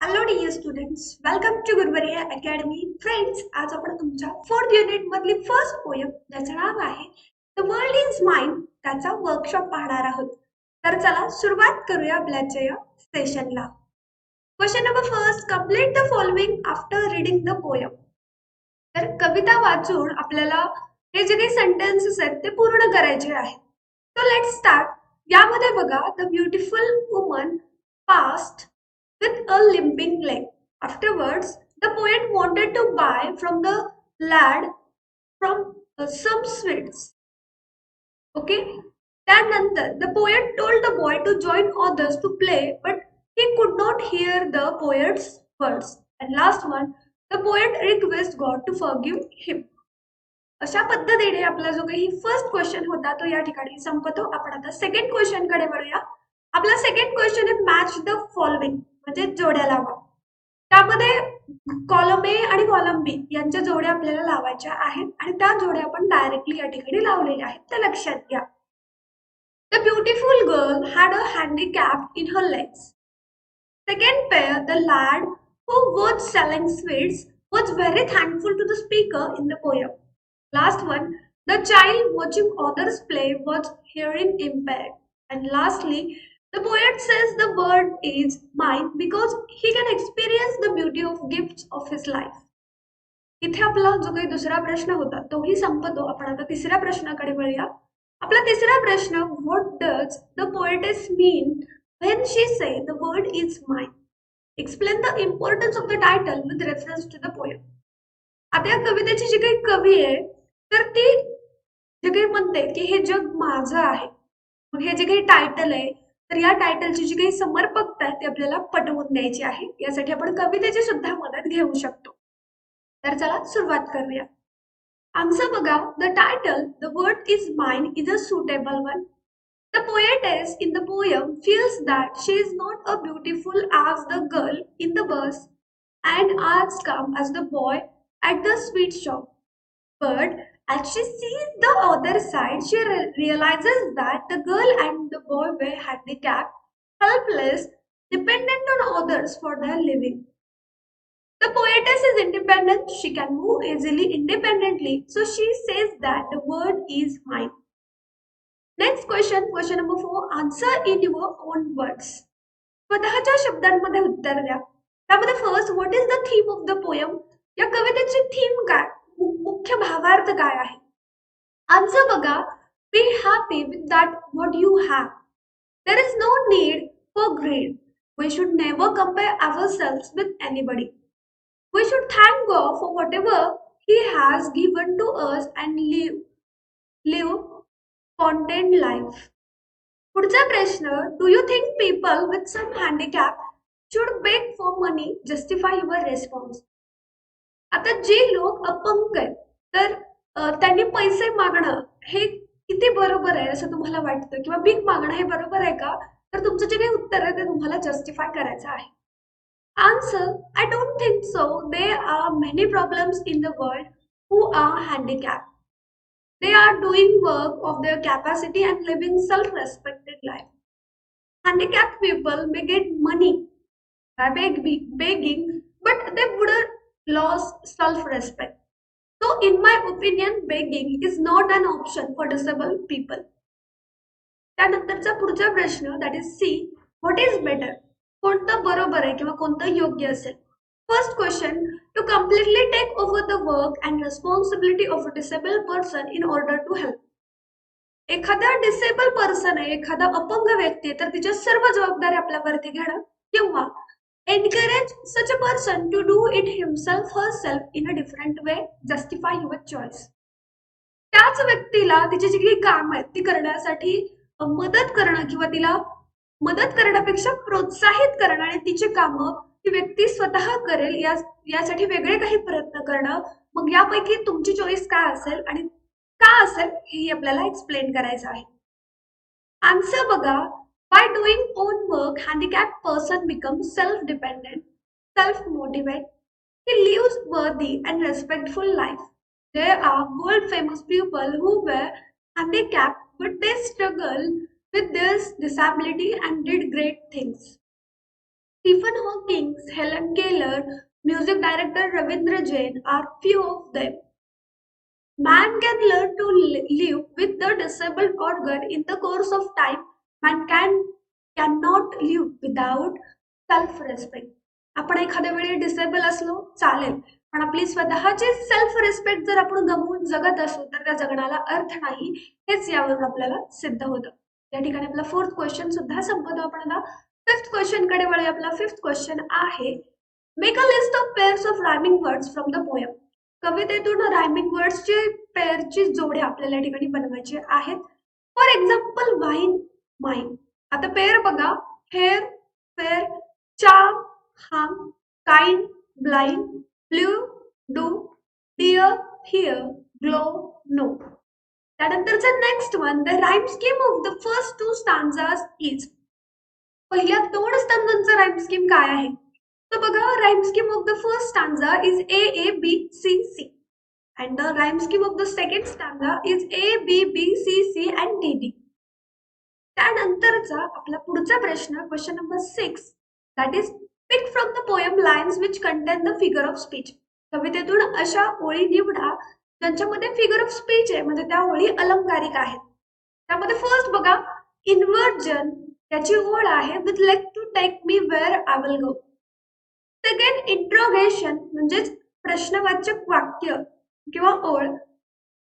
Hello dear students, welcome to Guruvarya academy. Friends, आज आपण तुमच्या फोर्थ युनिट मधली फर्स्ट पोयम ज्याचं नाव आहे द वर्ल्ड इज माइंड त्याचा वर्कशॉप पाहणार आहोत. तर चला सुरुवात करूया आपल्याच्या या सेशनला. Question number first, complete the following after reading the poem. तर कविता वाचून आपल्याला हे जे काही सेंटेन्सेस आहेत ते पूर्ण करायचे आहेत. So let's start. यामध्ये बघा, the beautiful woman past with a limping leg. Afterwards, the poet wanted to buy from the lad from some sweets. Okay. त्यानंतर the poet told the boy to join others to play, but he could not hear the poet's words. And last one, the poet requests God to forgive him. अशा पद्धतीने आपला जो काही first question होता तो या ठिकाणी संपतो. आपण आता सेकंड क्वेश्चन कडे वळूया. आपला सेकंड क्वेश्चन आहे मॅच द फॉलोइंग, म्हणजे जोड्या लावा. त्यामध्ये कॉलम ए आणि कॉलम बी यांच्या जोड्या आपल्याला लावायच्या आहेत आणि त्या जोड्या आपण डायरेक्टली या ठिकाणी लावलेल्या आहेत, त्या लक्षात घ्या. The beautiful girl had a handicap in her legs. Second pair, the lad who was selling sweets was very thankful to the speaker in the poem. Last one, the child watching others play was hearing impaired. And lastly, the poet says the word is mine because he can experience the beauty of gifts of his life. इथे आपला जो काही दुसरा प्रश्न होता तोही संपतो. आपण आता तिसऱ्या प्रश्नाकडे वळूया. आपला तिसरा प्रश्न, what does the poetess mean when she say the word is mine? Explain the importance of the title with reference to the poem. आता या कवितेची जी काही कवी आहे तर ती जे काही म्हणते की हे जग माझं आहे, मग हे जे काही टायटल आहे तर या टायटलची जी काही समर्पकता आहे ती आपल्याला पटवून द्यायची आहे. यासाठी आपण कवितेची सुद्धा मदत घेऊ शकतो. तर चला सुरुवात करूया. आन्सर बघा. The title the word is mine is a suitable one. The poetess in the poem feels that she is not as beautiful as the girl in the bus and as calm as the boy at the sweet shop. But as she sees the other side, she realizes that the girl and the boy were handicapped, helpless, dependent on others for their living. The poetess is independent, she can move easily independently, so she says that the word is mine. Next question, question number 4, answer in your own words. स्वतःच्या शब्दांमध्ये उत्तर द्या. त्यामध्ये first, what is the theme of the poem? या कवितेची theme काय, मुख्य भावार्थ काय आहे? आन्सर बघा. Be happy with that what you have. There is no need for greed. We should never compare ourselves with anybody. We should thank God for whatever He has given to us and live content life. पुढचा प्रश्न, do you think people with some handicap should beg for money justify your response? आता जे लोक अपंग आहेत तर त्यांनी पैसे मागणं हे किती बरोबर आहे असं तुम्हाला वाटतं, किंवा भीक मागणं हे बरोबर आहे का? तर तुमचं जे काही उत्तर आहे ते तुम्हाला जस्टिफाय करायचं आहे. Answer, I don't think so. There are many problems in the world who are handicap. They are doing work of their capacity and living self-respected life. Handicapped people may get money by begging, but they would lose self-respect. So, in my opinion, begging is not an option for disabled people. त्यानंतरचा पुढचा प्रश्न, that is C, what is better? कोणतं बरोबर आहे किंवा कोणतं योग्य असेल? First question, to completely take over the work and responsibility of a disabled person in order to help. एखादा डिसेबल पर्सन आहे, एखादा अपंग व्यक्ती आहे तर तिच्या सर्व जबाबदारी आपल्यावरती घेणं, किंवा encourage such a person to do it himself herself in a different way, justify your choice. त्याच व्यक्तीला तिची जी काही काम आहेत ती करण्यासाठी मदत करणं किंवा तिला मदत करण्यापेक्षा प्रोत्साहित करणं आणि तिची कामं ती व्यक्ती स्वतः करेल यासाठी वेगळे काही प्रयत्न करणं, मग यापैकी तुमची चॉईस काय असेल आणि का असेल हे आपल्याला एक्सप्लेन करायचं आहे. आन्सर बघा. By doing own work, handicap person become self dependent, self motivate. He lives worthy and respectful life. There are world famous people who were handicapped but they struggled with this disability and did great things. Stephen Hawking, Helen Keller, music director Ravindra Jain are few of them. Man can learn to live with the disabled organ in the course of time. Man cannot live without self respect. आपण एखाद्या वेळी disable असलो चालेल, पण आपली स्वतःची self respect जर आपण गमवून जगत असू तर त्या जगण्याला अर्थ नाही, हेच यावरून आपल्याला सिद्ध होतं. या ठिकाणी आपला फोर्थ क्वेश्चन सुद्धा संपतो. आपण आता फिफ्थ क्वेश्चन कडे वळूया. आपला फिफ्थ क्वेश्चन आहे, make a list of pairs of rhyming words from the poem. कवितेतून रायमिंग वर्ड्सची पेअरची जोड्या आपल्याला या ठिकाणी बनवायची आहेत. For example wine, mine. आता पेअर बघा, hair, fair, charm, harm, kind, blind, blue, do, dear, hear, glow, no. त्यानंतरचं next one, the rhyme scheme of the first two stanzas is. पहिल्या दोन स्तंभांचं राईम स्कीम काय आहे? तर बघा, rhyme scheme of the first stanza is A A B C C and the rhyme scheme of the second stanza is A, B, B, C, C and D, D. त्यानंतरचा आपला पुढचा प्रश्न, question number 6, that is pick from the poem lines which contain the figure of speech. कवितेतून अशा ओळी निवडा ज्यांच्यामध्ये figure of speech आहे, म्हणजे त्या ओळी अलंकारिक आहेत. त्यामध्ये फर्स्ट बघा, इन्व्हर्जन, त्याची ओळ आहे, with leg to take me where I will go. Second, interrogation म्हणजेच प्रश्नवाचक वाक्य किंवा ओळ,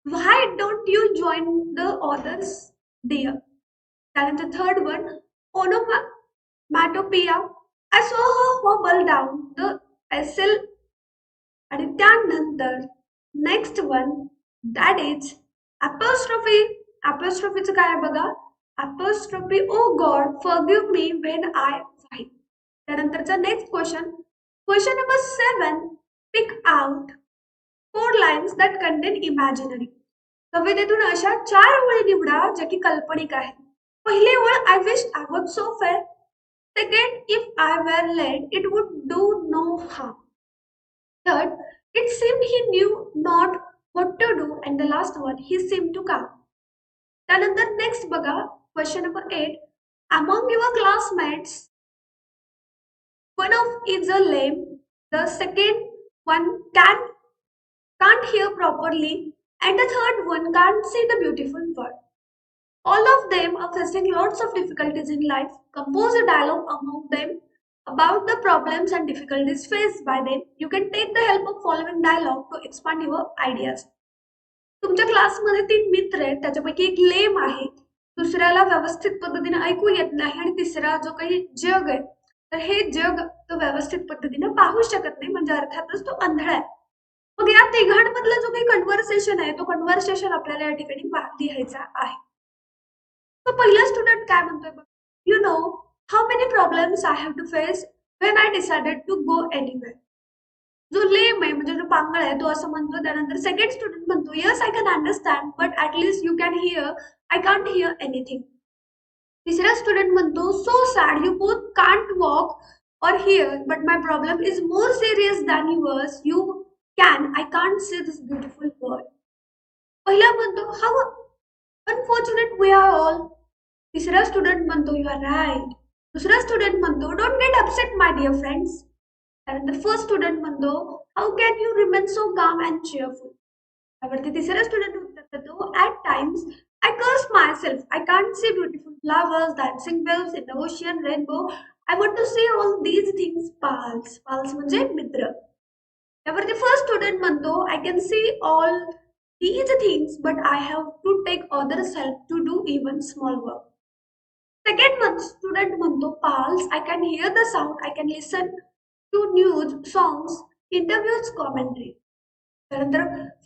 why don't you join the others dear. त्यानंतर third one, onomatopoeia, I saw her hobble down the aisle. आणि त्यानंतर next one, that is apostrophe. अपॉस्ट्रोफीचं काय बघा, apostrophe, O God forgive me when I fight. त्यानंतरचा next question, question number 7, pick out 4 lines that contain imaginary. कवितेतून अशा 4 ओळी निवडा ज्या की काल्पनिक आहेत. पहिली ओळ, I wish I was so fair. Second, if I were late it would do no harm. Third, it seemed he knew not what to do. And the last one, he seemed to calm. त्यानंतर next बघा, question number 8, among your classmates one of is a lame. The second one can't hear properly, and the third one can't see the beautiful world. All of them are facing lots of difficulties in life. Compose a dialogue among them about the problems and difficulties faced by them. You can take the help of following dialogue to expand your ideas. तुमच्या क्लासमध्ये 3 मित्र आहेत, त्याच्यापैकी एक लेम आहे, दुसऱ्याला व्यवस्थित पद्धतीने ऐकू येत नाही, आणि तिसरा जो काही जग आहे, तर हे जग तो व्यवस्थित पद्धतीने पाहू शकत नाही, म्हणजे अर्थातच तो आंधळा आहे. मग या तिघांमधला जो काही कन्व्हर्सेशन आहे, तो कन्व्हर्सेशन आपल्याला या ठिकाणी लिहायचा आहे. तो पहिला स्टुडंट काय म्हणतोय, you know how many problems I have to face when I decided to go anywhere. जो लेम आहे, म्हणजे जो पांगळ आहे, तो असं म्हणतो. त्यानंतर सेकंड स्टुडंट म्हणतो, yes I can understand but at least you can hear, I can't hear anything. तिसरा स्टुडंट म्हणतो, so sad you both can't walk or hear but my problem is more serious than yours. You I can't see this beautiful world. पहिला म्हणतो, how unfortunate we are all. तिसरा student म्हणतो, you are right. दुसरा student म्हणतो, don't get upset my dear friends. त्यानंतर first student म्हणतो, how can you remain so calm and cheerful. त्यावरती तिसरा स्टुडंट उत्तर देतो, at times I curse myself. I can't see beautiful flowers, dancing waves in the ocean, rainbow. I want to see all these things. Pals. Pals म्हणजे मित्र. त्यावरती first student म्हणतो, I can see all these things but I have to take others help to do even small work. Second student म्हणतो, pals, I can hear the sound, I can listen to news, songs, interviews, commentary. त्यानंतर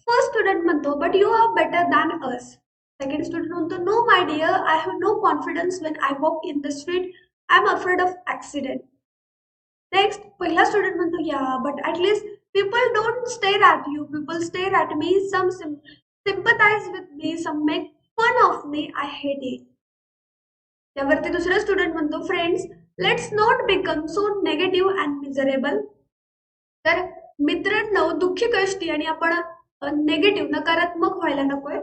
first student म्हणतो, but you are better than us. Second student म्हणतो, no my dear, I have no confidence when I walk in the street, I am afraid of accident. Next पहिला student म्हणतो, या but at least people don't stare at you, people stare at me, some sympathize with me, some make fun of me, I hate it. त्यावरती दुसरा student म्हणतो, friends let's not become so negative and miserable. तर मित्रांनो, दुःखी कष्टी आणि आपण negative, नकारात्मक व्हायला नकोय.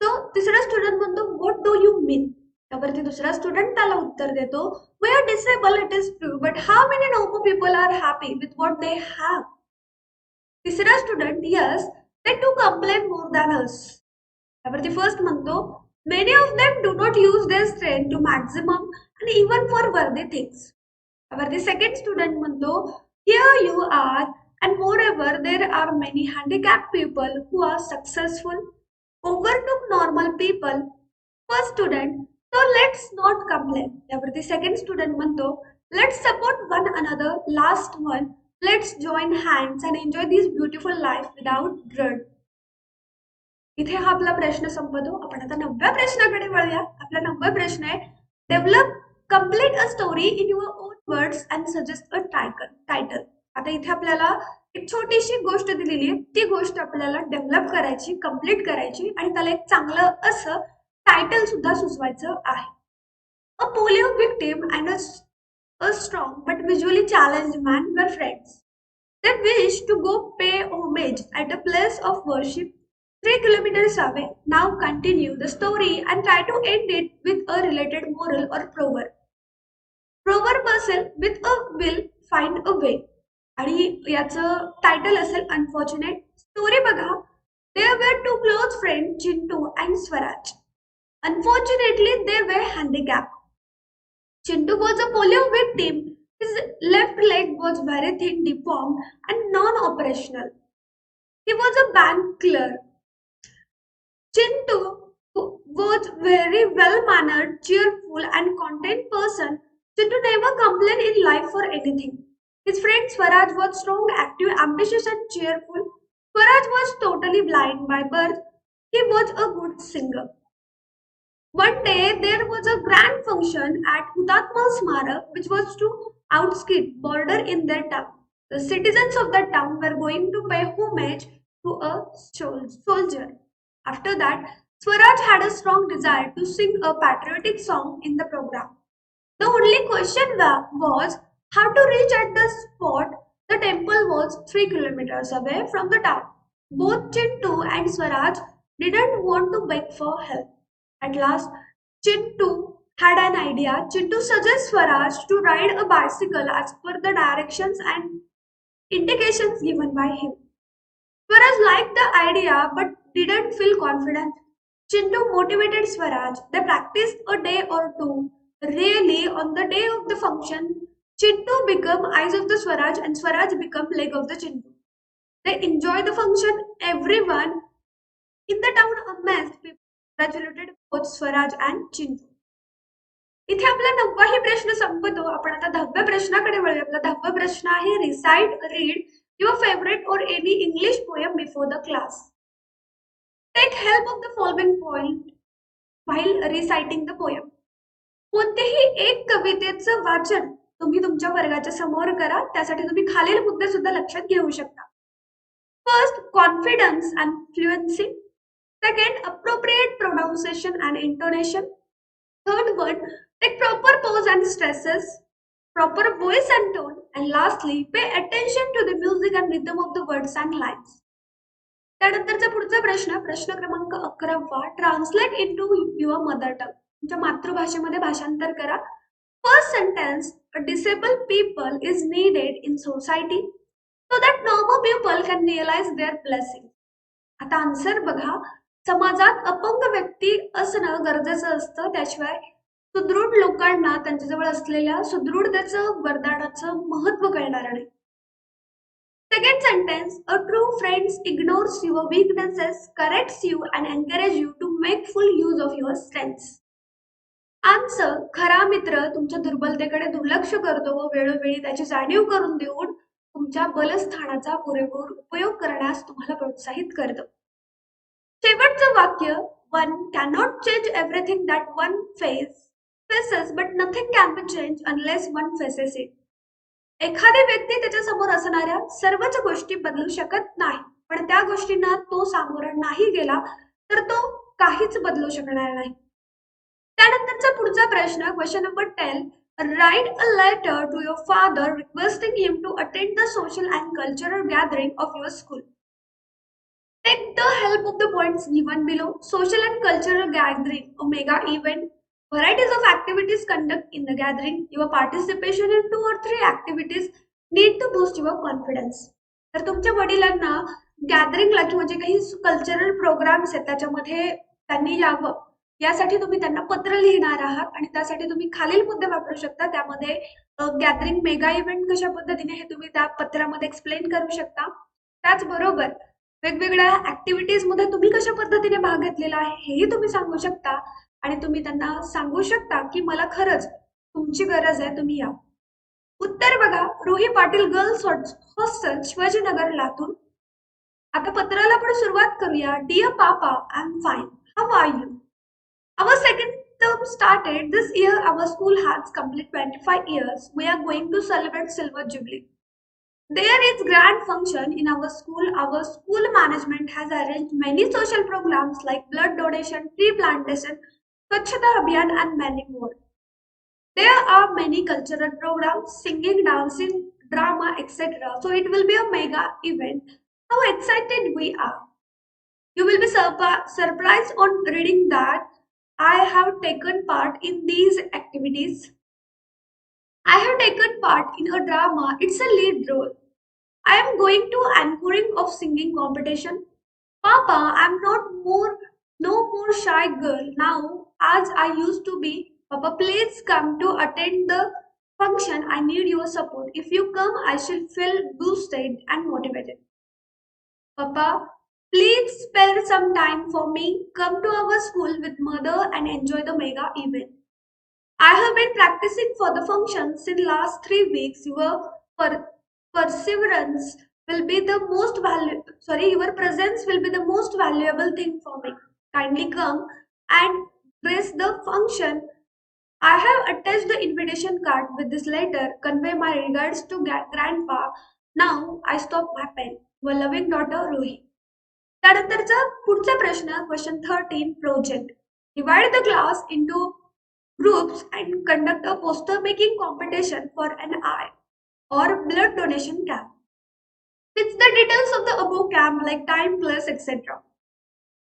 तो तिसरा स्टुडंट म्हणतो, व्हॉट डू यू मीन. त्यावरती दुसरा स्टुडंट त्याला उत्तर देतो, we are disable it is true but how many normal people are happy with what they have. तिसरा student, yes they too complain more than us. त्यावरती first म्हणतो, many of them do not use their strength to maximum and even for worthy things. त्यावरती second student म्हणतो, here you are and moreover there are many handicap people who are successful overtook normal people. First student, so let's not complain. त्यावरती second student म्हणतो, let's support one another. Last one, let's join hands and enjoy this beautiful life without dread. इथे हा आपला प्रश्न संपतो. आपण आता 9व्या प्रश्नाकडे वळूया. आपला 9वा प्रश्न आहे, develop complete a story in your own words and suggest a title. आता इथे आपल्याला एक छोटीशी गोष्ट दिलेली आहे, ती गोष्ट आपल्याला डेव्हलप करायची, कम्प्लीट करायची आणि त्याला एक चांगलं असं टायटल सुद्धा सुचवायचं आहे. A polio victim and a strong but visually challenged man were friends. They wished to go pay homage at a place of worship 3 kilometers away. Now continue the story and try to end it with a related moral or proverb. Proverb असेल with a will find a way. आणि याचं title असेल unfortunate. Story बघा, there were two close friends, Chintu and Swaraj. Unfortunately, they were handicapped. Chintu was a polio victim. His left leg was very thin, deformed, and non-operational. He was a bank clerk. Chintu was very well-mannered, cheerful, and content person. Chintu never complained in life for anything. His friend Swaraj was strong, active, ambitious, and cheerful. Swaraj was totally blind by birth. He was a good singer. One day there was a grand function at Hutatma Smarak, which was to outskit border in their town. The citizens of the town were going to pay homage to a soldier. After that, Swaraj had a strong desire to sing a patriotic song in the program. The only question was how to reach at the spot. The temple was 3 kilometers away from the town. Both Chintu and Swaraj didn't want to beg for help. At last, Chintu had an idea. Chintu suggests Swaraj to ride a bicycle as per the directions and indications given by him. Swaraj liked the idea but didn't feel confident. Chintu motivated Swaraj. They practiced a day or two. Really, on the day of the function, Chintu became eyes of the Swaraj and Swaraj became leg of the Chintu. They enjoyed the function. Everyone in the town amazed. People congratulated both Swaraj and Chintu. इथे आपला 9वाही प्रश्न संपतो. आपण आता 10व्या प्रश्नाकडे वळूया. आपला 10वा प्रश्न आहे, recite read your favourite or any English poem before the class. Take help of the following point while reciting the poem. कोणतेही एक कवितेचं वाचन तुम्ही तुमच्या वर्गाच्या समोर करा. त्यासाठी तुम्ही खालील मुद्दे सुद्धा लक्षात घेऊ शकता. First, confidence and fluency. Second, appropriate pronunciation and intonation. Third one, take proper pause and stresses, proper voice and tone. And lastly, pay attention to the music and rhythm of the words and lines. त्यानंतरचा पुढचा प्रश्न क्रमांक 11वा, translate into your mother tongue. तुमच्या मातृभाषेमध्ये भाषांतर करा. First sentence, a disabled people is needed in society so that normal people can realize their blessing. आता आन्सर बघा, समाजात अपंग व्यक्ती असणं गरजेचं असतं. त्याशिवाय सुदृढ लोकांना त्यांच्याजवळ असलेल्या सुदृढतेचं वरदानाचं महत्व कळणार नाही. Second sentence, a true friends ignores your weaknesses, corrects you and encourage you to make full use of your strengths. Answer, खरा मित्र तुमच्या दुर्बलतेकडे दुर्लक्ष करतो व वेळोवेळी त्याची जाणीव करून देऊन तुमच्या बलस्थानाचा पुरेपूर उपयोग करण्यास तुम्हाला प्रोत्साहित करतो. शेवटचं वाक्य, one cannot change everything that one faces but nothing can be change unless one faces it. एखादी व्यक्ती त्याच्या समोर असणाऱ्या सर्वच गोष्टी बदलू शकत नाही, पण त्या गोष्टींना तो सामोरा नाही गेला तर तो काहीच बदलू शकणार नाही. त्यानंतरचा पुढचा प्रश्न, question number 10, write a letter to your father requesting him to attend the social and cultural gathering of your school. Take the help of the points given below. Social and cultural gathering, a mega event, Varieties of activities conduct in the gathering. Your participation in 2 or 3 activities need to boost your confidence. तर तुमच्या वडिलांना गॅदरिंगला किंवा जे काही cultural programmes आहेत त्याच्यामध्ये त्यांनी यावं यासाठी तुम्ही त्यांना पत्र लिहिणार आहात आणि त्यासाठी तुम्ही खालील मुद्दे वापरू शकता. त्यामध्ये गॅदरिंग मेगा इव्हेंट कशा पद्धतीने हे तुम्ही त्या पत्रामध्ये एक्सप्लेन करू शकता. त्याचबरोबर वेगवेगळ्या ऍक्टिव्हिटीज मध्ये तुम्ही कशा पद्धतीने भाग घेतलेला आहे हेही तुम्ही सांगू शकता आणि तुम्ही त्यांना सांगू शकता की मला खरंच तुमची गरज आहे, तुम्ही या. उत्तर बघा, रोही पाटील गर्ल्स हॉस्टेल शिवाजीनगर लातूर. आता पत्राला आपण सुरुवात करूया. Dear papa, I am fine. How are you? Our second term started this year. Our school has completed 25 years. We are going to celebrate Silver Jubilee. There is grand function in our school. Our school management has arranged many social programs like blood donation, tree plantation, Swachhata Abhiyan and many more. There are many cultural programs, singing, dancing, drama, etc. So it will be a mega event. How excited we are. You will be surprised on reading that I have taken part in these activities. I have taken part in a drama. It's a lead role. I am going to anchoring of singing competition. Papa, I'm no more shy girl now as I used to be. Papa, please come to attend the function. I need your support. If you come, I shall feel boosted and motivated. Papa, please spare some time for me. Come to our school with mother and enjoy the mega event. I have been practicing for the function since last 3 weeks. Perseverance will be the most valuable. Your presence will be the most valuable thing for me. Kindly come and grace the function. I have attached the invitation card with this letter. Convey my regards to grandpa. Now I stop my pen. Your loving daughter Ruhi. त्यानंतरचा पुढचा प्रश्न question 13 project. Divide the class into groups and conduct a poster making competition for an eye or blood donation camp. Fix the details of the above camp like time, place, etc.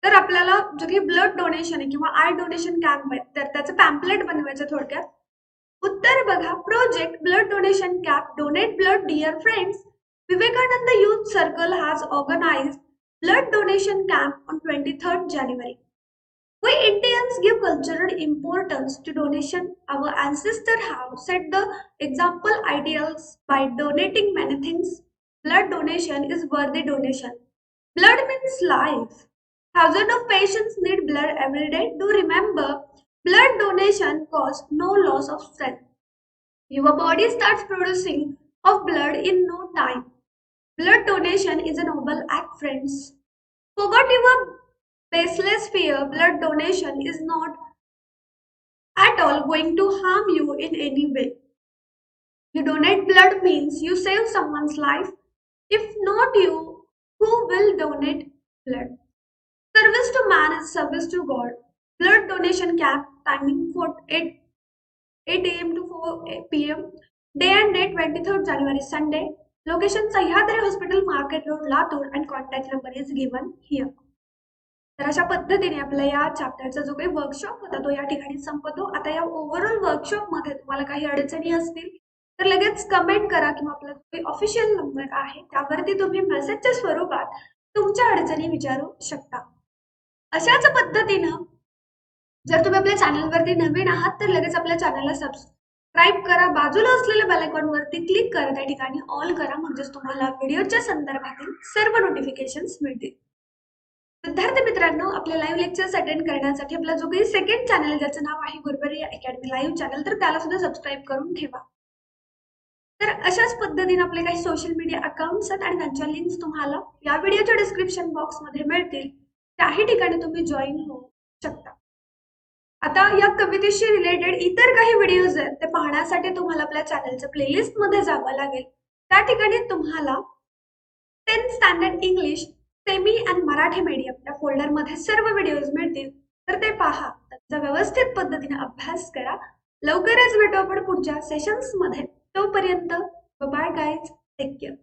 तर आपल्याला जे काही blood donation आहे किंवा आय donation camp आहे तर त्याचं pamphlet बनवायचं थोडक्यात. उत्तर बघा, project blood donation camp donate blood dear friends. Vivekananda Youth Circle has organized blood donation camp on 23rd January. We Indians give cultural importance to donation. Our ancestors have set the example ideals by donating many things. Blood donation is worthy donation. Blood means life. Thousands of patients need blood every day. Do remember, blood donation causes no loss of strength. Your body starts producing of blood in no time. Blood donation is a noble act, friends. Forget your baseless fear. Blood donation is not at all going to harm you in any way. You donate blood means you save someone's life. If not you, who will donate blood? Service to man is service to God. Blood donation camp timing for 8 a.m. to 4 p.m. Day and date 23rd January Sunday. Location Sahyadri Hospital, Market Road, Latur, and contact number is given here. तर अशा पद्धतीने आपल्या या चॅप्टरचा जो काही workshop होता तो या ठिकाणी संपतो. आता या ओव्हरऑल वर्कशॉप मध्ये तुम्हाला काही अडचणी असतील तर लगेच कमेंट करा किंवा आपला जो ऑफिशियल नंबर आहे त्यावरती तुम्ही मेसेजच्या स्वरूपात तुमच्या अडचणी विचारू शकता. अशाच पद्धतीनं जर तुम्ही आपल्या चॅनलवरती नवीन आहात तर लगेच आपल्या चॅनलला सबस्क्राईब करा. बाजूला असलेल्या बेल आयकॉन वरती क्लिक करा. त्या ठिकाणी ऑल करा म्हणजेच तुम्हाला व्हिडिओच्या संदर्भातील सर्व नोटिफिकेशन्स मिळतील. विद्यार्थी मित्रांनो, आपल्या लाईव्ह लेक्चर्स अटेंड करण्यासाठी आपला जो काही सेकंड चॅनल ज्याचं नाव आहे गुरुवर्य अकॅडमी लाईव्ह चॅनल तर त्याला सुद्धा सबस्क्राईब करून ठेवा. तर अशाच पद्धतीने आपले काही सोशल मीडिया अकाउंट्स आहेत आणि त्यांच्या लिंक्स तुम्हाला या व्हिडिओच्या डिस्क्रिप्शन बॉक्स मध्ये मिळतील. त्याही ठिकाणी तुम्ही जॉईन होऊ शकता. आता या कवितेशी रिलेटेड इतर काही व्हिडिओज आहेत ते पाहण्यासाठी तुम्हाला आपल्या चॅनलच्या प्लेलिस्ट मध्ये जावं लागेल. त्या ठिकाणी तुम्हाला 10th स्टँडर्ड इंग्लिश सेमी आणि मराठी मीडियम या फोल्डर मध्ये सर्व व्हिडिओज मिळतील. तर ते पहा, त्याचा व्यवस्थित पद्धतीने अभ्यास करा. लवकरच भेटू आपण पुढच्या सेशन्स मध्ये. तोपर्यंत बाय गाईज, टेक केअर.